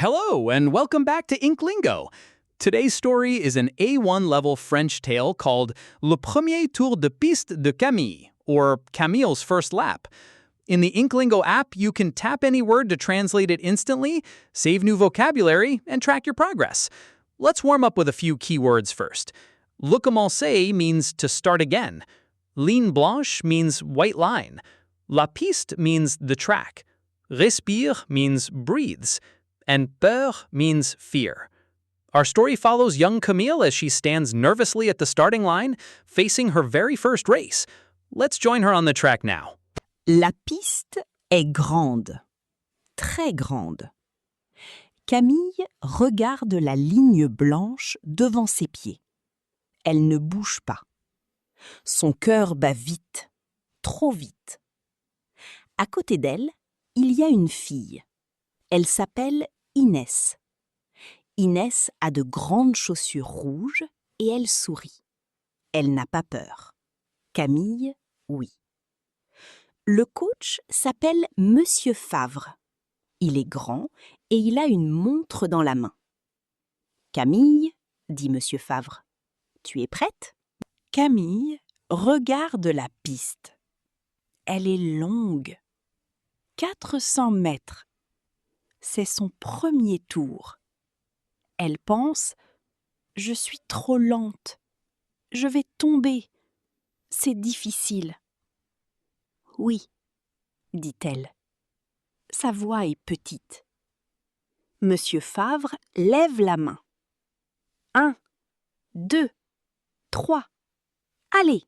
Hello, and welcome back to InkLingo. Today's story is an A1 level French tale called Le Premier Tour de Piste de Camille, or Camille's First Lap. In the InkLingo app, you can tap any word to translate it instantly, save new vocabulary, and track your progress. Let's warm up with a few keywords first. Recommencer means to start again. Ligne blanche means white line. La piste means the track. Respire means breathes. And peur means fear. Our story follows young Camille as she stands nervously at the starting line, facing her very first race. Let's join her on the track now. La piste est grande, très grande. Camille regarde la ligne blanche devant ses pieds. Elle ne bouge pas. Son cœur bat vite, trop vite. À côté d'elle, il y a une fille. Elle s'appelle Inès. Inès a de grandes chaussures rouges et elle sourit. Elle n'a pas peur. Camille, oui. Le coach s'appelle Monsieur Favre. Il est grand et il a une montre dans la main. Camille, dit Monsieur Favre, tu es prête? Camille regarde la piste. Elle est longue. 400 mètres. C'est son premier tour. Elle pense « Je suis trop lente. Je vais tomber. C'est difficile. » Oui, dit-elle. Sa voix est petite. Monsieur Favre lève la main. 1, 2, 3. Allez!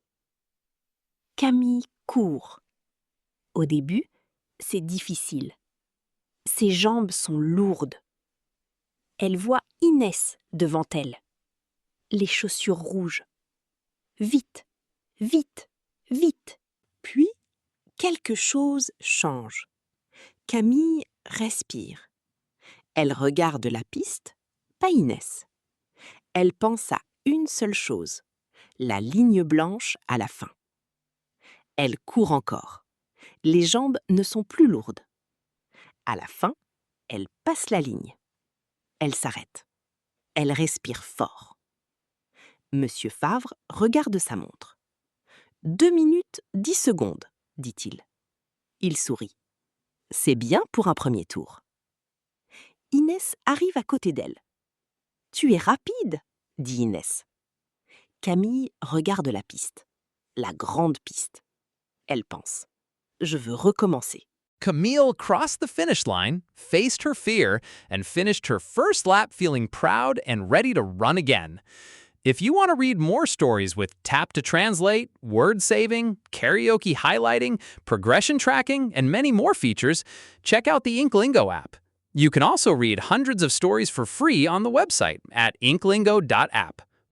Camille court. Au début, c'est difficile. Ses jambes sont lourdes. Elle voit Inès devant elle. Les chaussures rouges. Vite, vite, vite. Puis, quelque chose change. Camille respire. Elle regarde la piste, pas Inès. Elle pense à une seule chose, la ligne blanche à la fin. Elle court encore. Les jambes ne sont plus lourdes. À la fin, elle passe la ligne. Elle s'arrête. Elle respire fort. Monsieur Favre regarde sa montre. 2 minutes 10 secondes, dit-il. Il sourit. C'est bien pour un premier tour. Inès arrive à côté d'elle. Tu es rapide, dit Inès. Camille regarde la piste. La grande piste. Elle pense. Je veux recommencer. Camille crossed the finish line, faced her fear, and finished her first lap feeling proud and ready to run again. If you want to read more stories with tap to translate, word saving, karaoke highlighting, progression tracking, and many more features, check out the InkLingo app. You can also read hundreds of stories for free on the website at inklingo.app.